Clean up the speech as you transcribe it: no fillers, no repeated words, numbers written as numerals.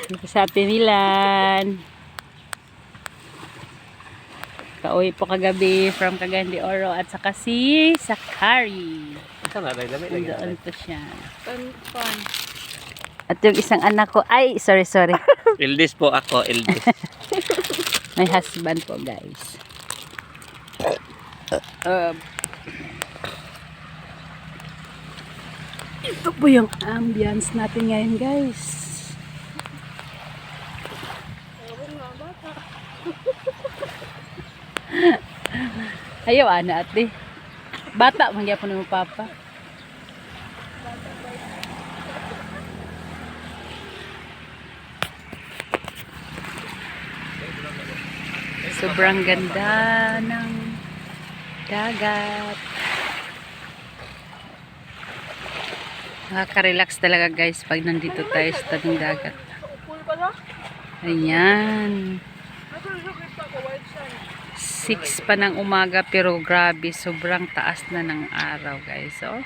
Dito sa Ate Milan. Kauwi po kagabi from Cagayan de Oro at saka si Sakari. Doon po siya. Fun. At yung isang anak ko, ay, sorry. Eldest po ako, eldest. My husband po, guys. Ito po yung ambience natin ngayon, guys. Ayaw, ana, ate. Bata, magyapon mo, papa. Sobrang ganda ng dagat. Nakaka-relax talaga, guys, pag nandito tayo sa tabing dagat. Ayan. 6 pa ng umaga pero grabe, sobrang taas na ng araw, guys. Oh.